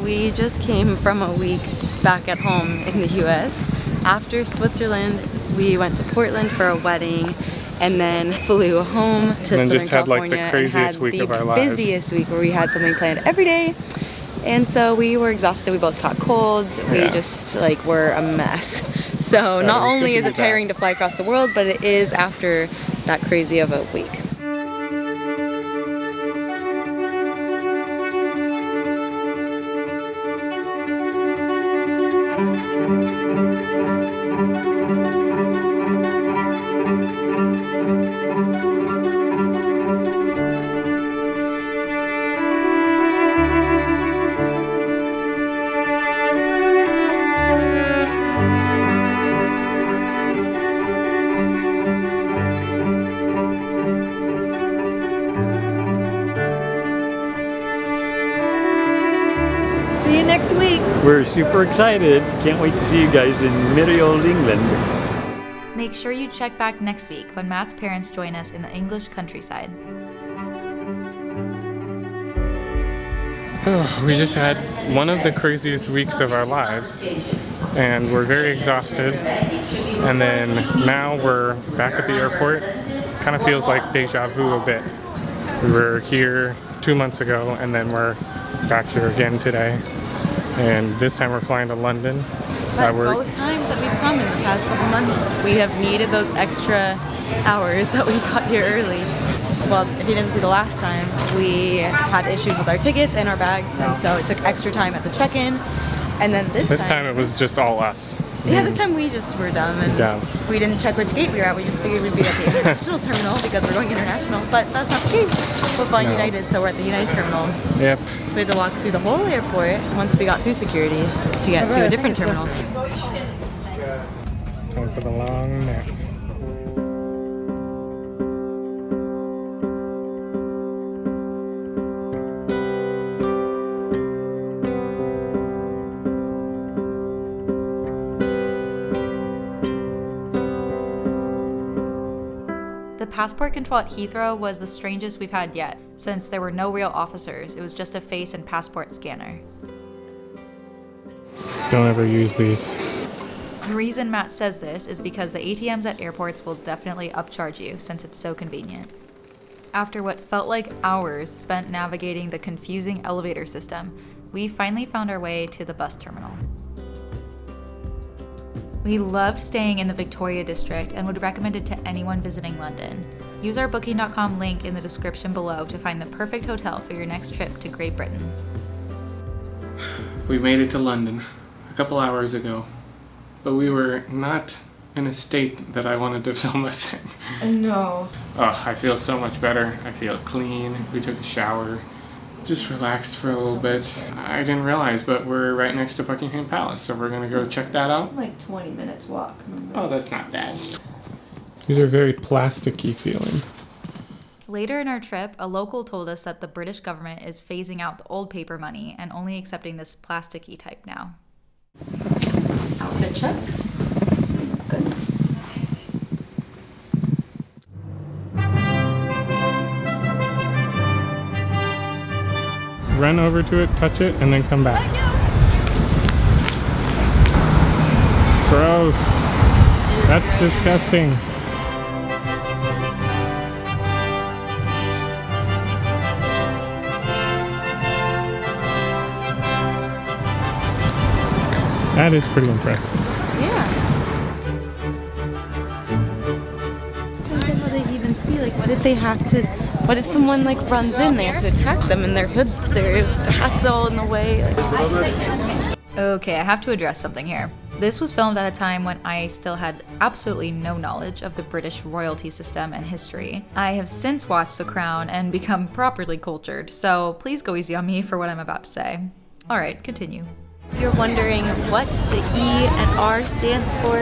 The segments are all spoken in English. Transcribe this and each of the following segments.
we just came from a week back at home in the US. After Switzerland, we went to Portland for a wedding and then flew home to Southern just had California like the craziest week of our lives. Busiest week where we had something planned every day. And so we were exhausted. We both caught colds. We just like were a mess. So not only is it tiring to fly across the world, but it is after that crazy of a week. See you next week. We're super excited. Can't wait to see you guys in merry old England. Make sure you check back next week when Matt's parents join us in the English countryside. We just had one of the craziest weeks of our lives and we're very exhausted, and then now we're back at the airport. Kind of feels like deja vu a bit. We were here 2 months ago and then we're back here again today, and this time we're flying to London. But both times that we've come in the past couple months, we have needed those extra hours that we got here early. Well, if you didn't see the last time, we had issues with our tickets and our bags, and so it took extra time at the check-in. And then this time it was just all us. Yeah, this time we just were dumb and we didn't check which gate we were at. We just figured we'd be at the international terminal because we're going international, but that's not the case. We're flying United, so we're at the United terminal. Yep. So we had to walk through the whole airport once we got through security to get to a different terminal. Going for the long neck. The passport control at Heathrow was the strangest we've had yet, since there were no real officers. It was just a face and passport scanner. Don't ever use these. The reason Matt says this is because the ATMs at airports will definitely upcharge you since it's so convenient. After what felt like hours spent navigating the confusing elevator system, we finally found our way to the bus terminal. We loved staying in the Victoria district and would recommend it to anyone visiting London. Use our booking.com link in the description below to find the perfect hotel for your next trip to Great Britain. We made it to London a couple hours ago, but we were not in a state that I wanted to film us in. No. Oh, I feel so much better. I feel clean. We took a shower. Just relaxed for a little bit. I didn't realize, but we're right next to Buckingham Palace, so we're gonna go check that out. Like 20 minutes walk. Oh, that's not bad. These are very plasticky feeling. Later in our trip, a local told us that the British government is phasing out the old paper money and only accepting this plasticky type now. Outfit check. Good. Run over to it, touch it, and then come back. Gross. That's disgusting. That is pretty impressive. Yeah. I don't know how they even see, like, what if they have to, what if someone, like, runs in, they have to attack them and their hat's all in the way. Okay, I have to address something here. This was filmed at a time when I still had absolutely no knowledge of the British royalty system and history. I have since watched The Crown and become properly cultured, so please go easy on me for what I'm about to say. Alright, continue. You're wondering what the E and R stand for?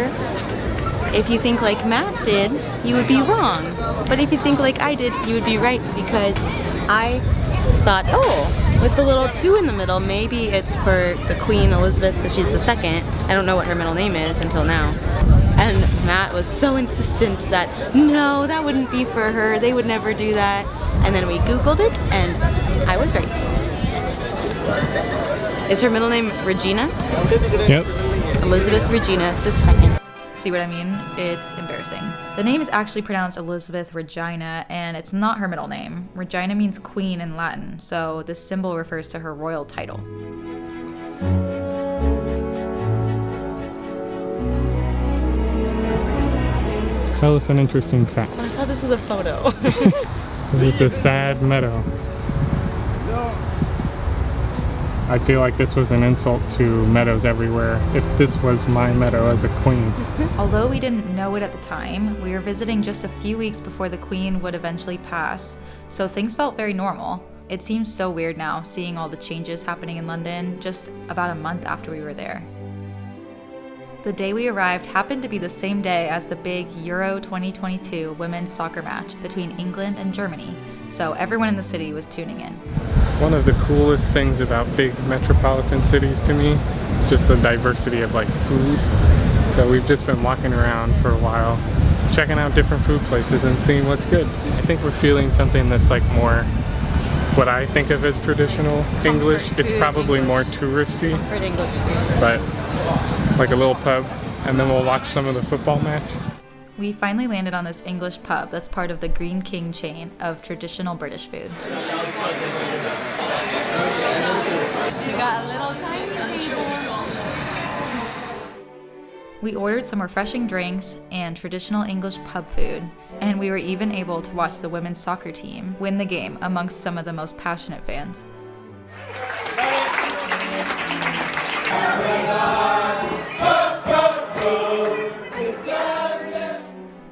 If you think like Matt did, you would be wrong. But if you think like I did, you would be right, because I thought, oh, with the little 2 in the middle, maybe it's for the Queen Elizabeth, because she's the second. I don't know what her middle name is until now. And Matt was so insistent that, no, that wouldn't be for her. They would never do that. And then we Googled it, and I was right. Is her middle name Regina? Yep. Elizabeth Regina II. See what I mean? It's embarrassing. The name is actually pronounced Elizabeth Regina, and it's not her middle name. Regina means queen in Latin, so this symbol refers to her royal title. Tell us an interesting fact. I thought this was a photo. This is a sad meadow. I feel like this was an insult to meadows everywhere if this was my meadow as a queen. Although we didn't know it at the time, we were visiting just a few weeks before the Queen would eventually pass, so things felt very normal. It seems so weird now, seeing all the changes happening in London just about a month after we were there. The day we arrived happened to be the same day as the big Euro 2022 women's soccer match between England and Germany, so everyone in the city was tuning in. One of the coolest things about big metropolitan cities to me is just the diversity of like food. So we've just been walking around for a while, checking out different food places and seeing what's good. I think we're feeling something that's like more what I think of as traditional English. It's probably more touristy, For English food. but like a little pub, and then we'll watch some of the football match. We finally landed on this English pub that's part of the Green King chain of traditional British food. We got a little tiny table. We ordered some refreshing drinks and traditional English pub food, and we were even able to watch the women's soccer team win the game amongst some of the most passionate fans.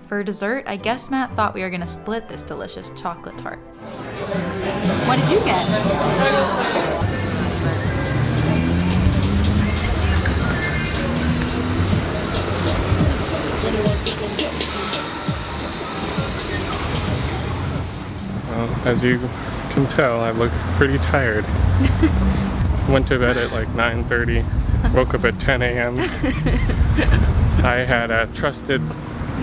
For dessert, I guess Matt thought we were gonna split this delicious chocolate tart. What did you get? Well, as you can tell, I look pretty tired. Went to bed at like 9:30, woke up at 10 a.m. I had trusted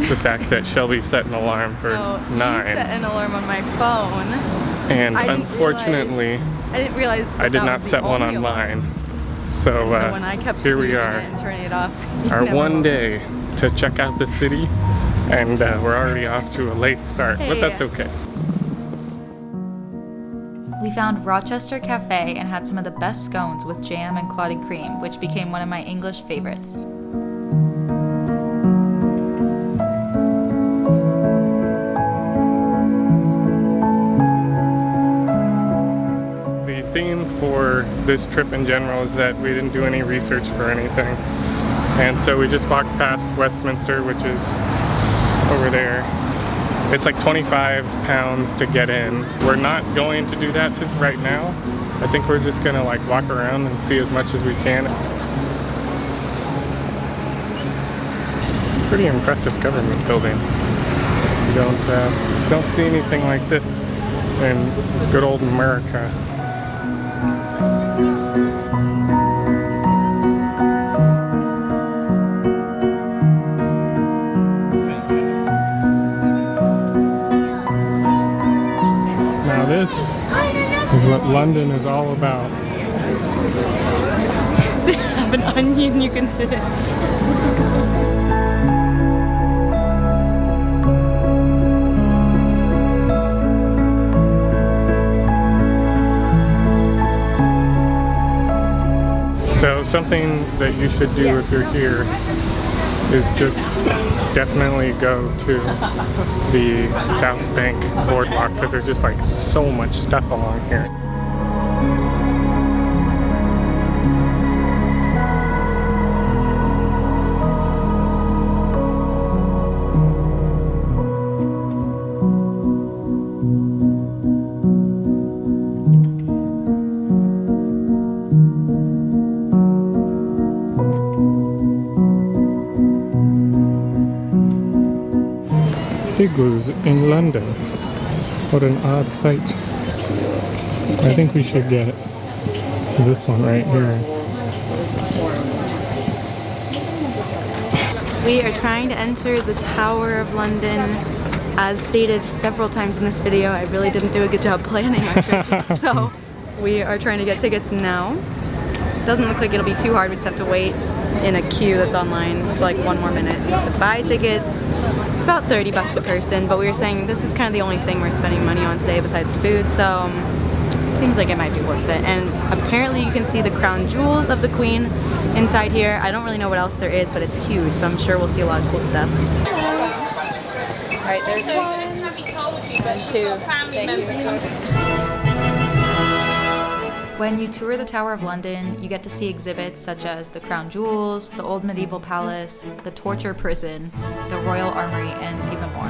the fact that Shelby set an alarm for 9. He set an alarm on my phone. And I didn't unfortunately, I didn't realize that I did that not was the set one only on alarm. mine. So, So when I kept here we snoozing are, it and turning it off, you our never one woke. day to check out the city, and we're already off to a late start, but Hey. that's okay. We found Rochester Cafe and had some of the best scones with jam and clotted cream, which became one of my English favorites. The theme for this trip in general is that we didn't do any research for anything. And so we just walked past Westminster, which is over there. It's like £25 to get in. We're not going to do that right now. I think we're just gonna like walk around and see as much as we can. It's a pretty impressive government building. You don't see anything like this in good old America. Now this is what London is all about. They have an onion you can sit in. So something that you should do if you're here is just definitely go to the South Bank boardwalk, because there's just like so much stuff along here. Igloos in London. What an odd sight. I think we should get this one right here. We are trying to enter the Tower of London. As stated several times in this video, I really didn't do a good job planning our trip. So we are trying to get tickets now. Doesn't look like it'll be too hard. We just have to wait in a queue that's online. It's like 1 more minute to buy tickets. It's about 30 bucks a person, but we were saying this is kind of the only thing we're spending money on today besides food, so it seems like it might be worth it. And apparently you can see the crown jewels of the Queen inside here. I don't really know what else there is, but it's huge, so I'm sure we'll see a lot of cool stuff. Alright, there's one. Have you told you, but Two. family member. When you tour the Tower of London, you get to see exhibits such as the Crown Jewels, the Old Medieval Palace, the Torture Prison, the Royal Armory, and even more.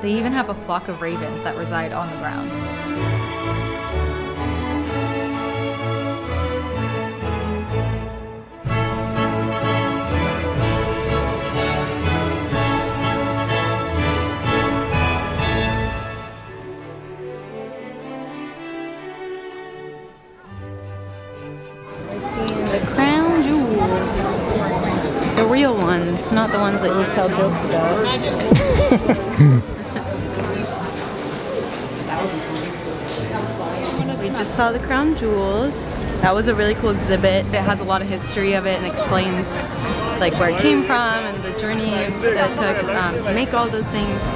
They even have a flock of ravens that reside on the grounds. The crown jewels. The real ones, not the ones that you tell jokes about. We just saw the crown jewels. That was a really cool exhibit. It has a lot of history of it and explains like where it came from and the journey that it took to make all those things.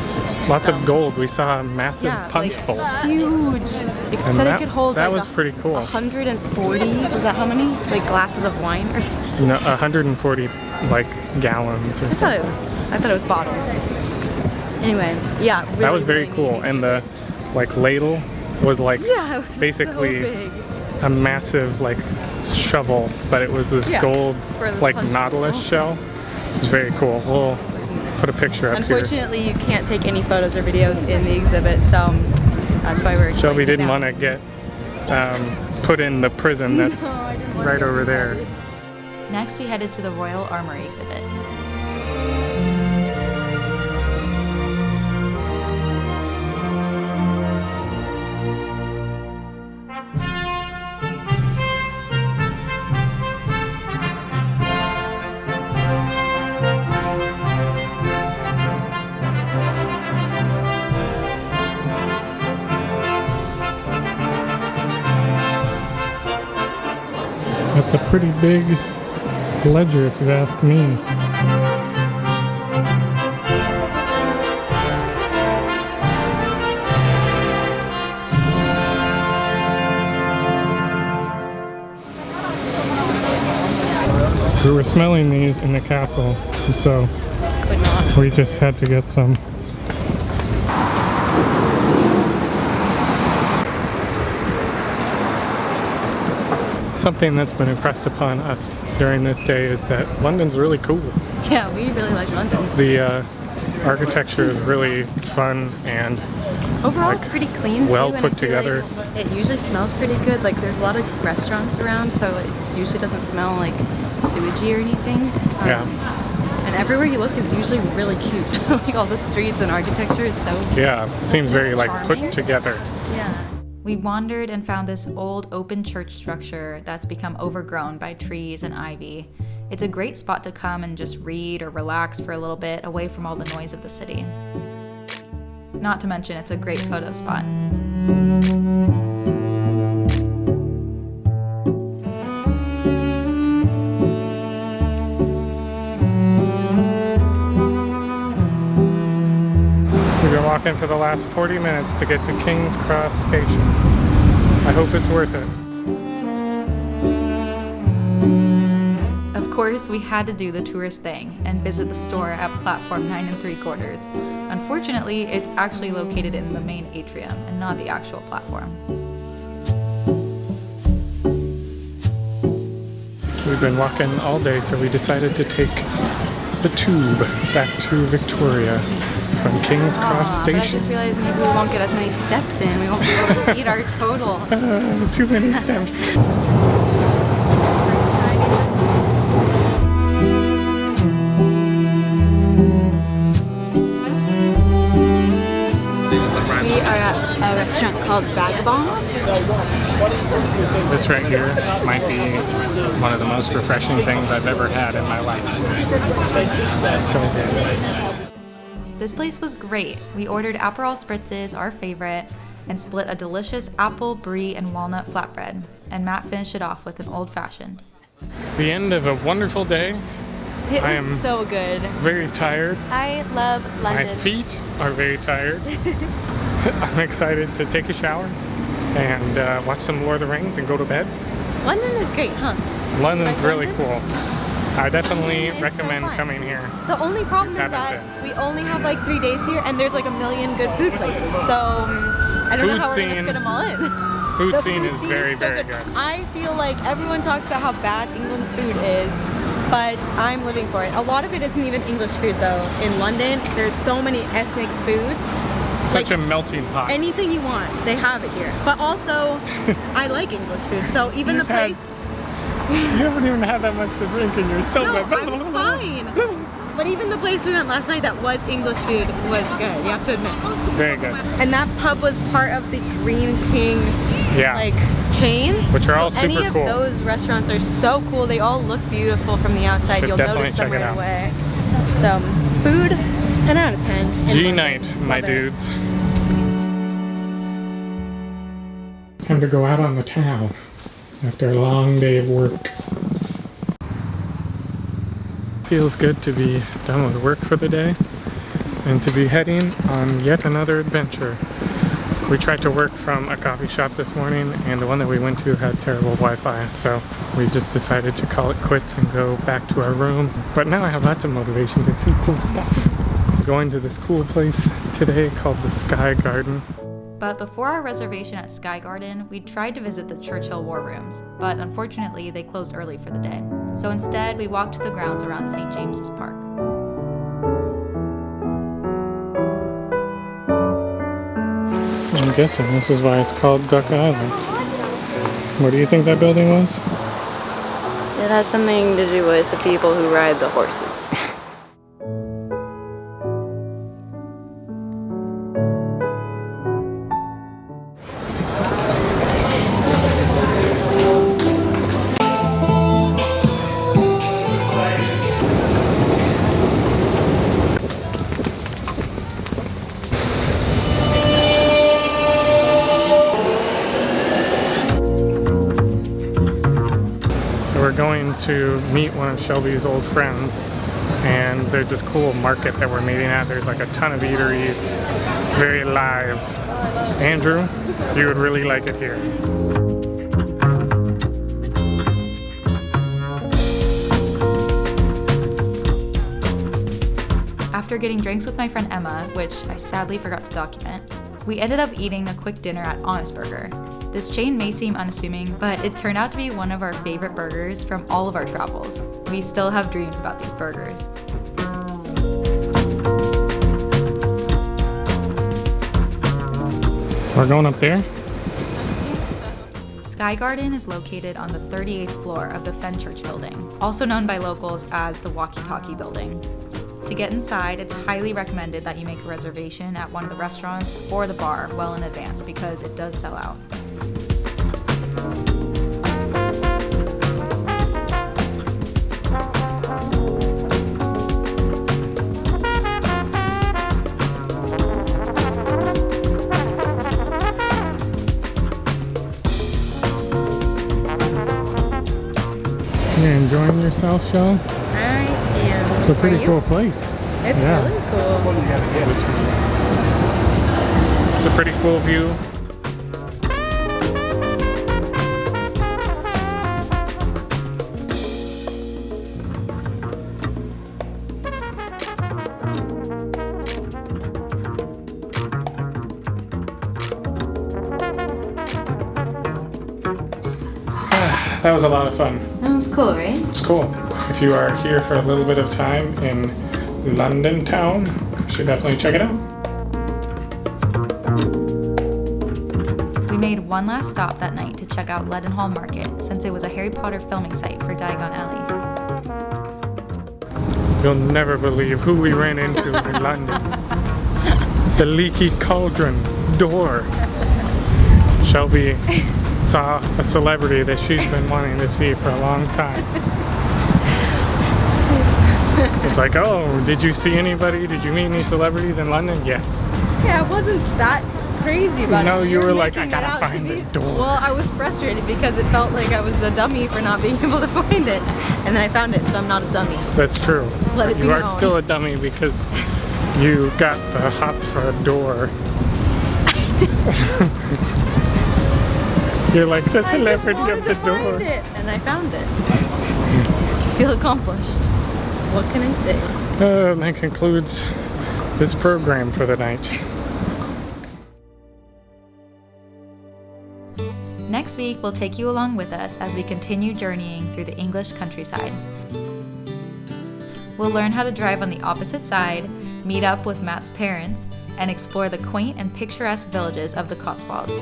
Lots of gold. We saw a massive punch like, bowl. Huge. It said it could hold that like was pretty cool. 140. Was that how many? Like glasses of wine or something? No, 140 like gallons or I something. thought it was bottles. Anyway, yeah. Really, That was very really cool. neat And the like ladle was like yeah, it was basically so big. a massive like shovel, but it was this gold for this like punch nautilus bowl. shell. It was very cool. We'll put a picture up here. Unfortunately, you can't take any photos or videos in the exhibit, so that's why we're. Shelby going didn't down. want to get put in the prison that's No, I didn't wanna right get over there. recorded. Next, we headed to the Royal Armory exhibit. That's a pretty big ledger if you ask me. We were smelling these in the castle, and so Could not. we just had to get some. Something that's been impressed upon us during this day is that London's really cool. Yeah, we really like London. The architecture is really fun and Overall, like, it's pretty clean too, well and I put feel together. Like it usually smells pretty good. Like there's a lot of restaurants around, so it usually doesn't smell like sewagey or anything. Yeah. And everywhere you look is usually really cute. Like all the streets and architecture is so. Yeah, it seems very like charming. put together. Yeah. We wandered and found this old open church structure that's become overgrown by trees and ivy. It's a great spot to come and just read or relax for a little bit away from all the noise of the city. Not to mention, it's a great photo spot. We've been walking for the last 40 minutes to get to King's Cross Station. I hope it's worth it. Of course, we had to do the tourist thing and visit the store at platform 9 3/4. Unfortunately, it's actually located in the main atrium and not the actual platform. We've been walking all day, so we decided to take the tube back to Victoria from King's Cross But I Station. just realized maybe we won't get as many steps in. We won't be able to beat our total. Too many steps. We are at a restaurant called Vagabond. This right here might be one of the most refreshing things I've ever had in my life. It's so good. This place was great. We ordered Aperol spritzes, our favorite, and split a delicious apple, brie, and walnut flatbread. And Matt finished it off with an old-fashioned. The end of a wonderful day. It I was am so good. Very tired. I love London. My feet are very tired. I'm excited to take a shower and watch some Lord of the Rings and go to bed. London is great, huh? London's Like really London? cool. I definitely It's so recommend fun. coming here. The only problem is Haven't that been. we only have like 3 days here, and there's like a million good food places. So I don't know Food how we're gonna scene- fit them all in. Food The scene food is scene very, is so very good. good. I feel like everyone talks about how bad England's food is, but I'm living for it. A lot of it isn't even English food though. In London, there's so many ethnic foods. Such Like, a melting pot. anything you want, they have it here. But also, I like English food, so even You've the had- place. You haven't even had that much to drink and you're so No, I'm fine. But even the place we went last night that was English food was good, you have to admit. Very good. And that pub was part of the Green King Yeah. like chain. Which are so all super any of cool. those restaurants are so cool. They all look beautiful from the outside. Should You'll definitely notice them check it right out. away. So food, 10 out of 10. in G London. night, my Love it. dudes. Time to go out on the town after a long day of work. Feels good to be done with work for the day and to be heading on yet another adventure. We tried to work from a coffee shop this morning and the one that we went to had terrible Wi-Fi, so we just decided to call it quits and go back to our room. But now I have lots of motivation to see cool stuff. I'm going to this cool place today called the Sky Garden. But before our reservation at Sky Garden, we tried to visit the Churchill War Rooms, but unfortunately they closed early for the day. So instead, we walked to the grounds around St. James's Park. I'm guessing this is why it's called Duck Island. What do you think that building was? It has something to do with the people who ride the horses. So we're going to meet one of Shelby's old friends, and there's this cool market that we're meeting at. There's like a ton of eateries. It's very live. Andrew, you would really like it here. After getting drinks with my friend Emma, which I sadly forgot to document, we ended up eating a quick dinner at Honest Burger. This chain may seem unassuming, but it turned out to be one of our favorite burgers from all of our travels. We still have dreams about these burgers. We're going up there. Sky Garden is located on the 38th floor of the Fenchurch building, also known by locals as the Walkie Talkie building. To get inside, it's highly recommended that you make a reservation at one of the restaurants or the bar well in advance because it does sell out. You're enjoying yourself, Shell? I am. It's a pretty Are you? cool place. It's Yeah. really cool. It's a pretty cool view. That was a lot of fun. That was cool, right? It's cool. If you are here for a little bit of time in London town, you should definitely check it out. We made one last stop that night to check out Leadenhall Market since it was a Harry Potter filming site for Diagon Alley. You'll never believe who we ran into in London. The leaky cauldron door. Shelby saw a celebrity that she's been wanting to see for a long time. It's like, oh, did you see anybody? Did you meet any celebrities in London? Yes. Yeah, it wasn't that crazy about No, it. you were like, making I it gotta out to find be- this door. Well, I was frustrated because it felt like I was a dummy for not being able to find it. And then I found it, so I'm not a dummy. That's true. Let it be You are known. still a dummy because you got the hots for a door. You're like the I just celebrity wanted of the to find door. it, and I found it. I feel accomplished. What can I say? And that concludes this program for the night. Next week, we'll take you along with us as we continue journeying through the English countryside. We'll learn how to drive on the opposite side, meet up with Matt's parents, and explore the quaint and picturesque villages of the Cotswolds.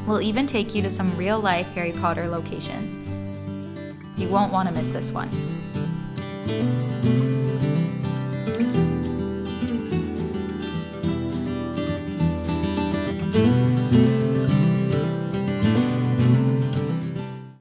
We'll even take you to some real-life Harry Potter locations. You won't want to miss this one.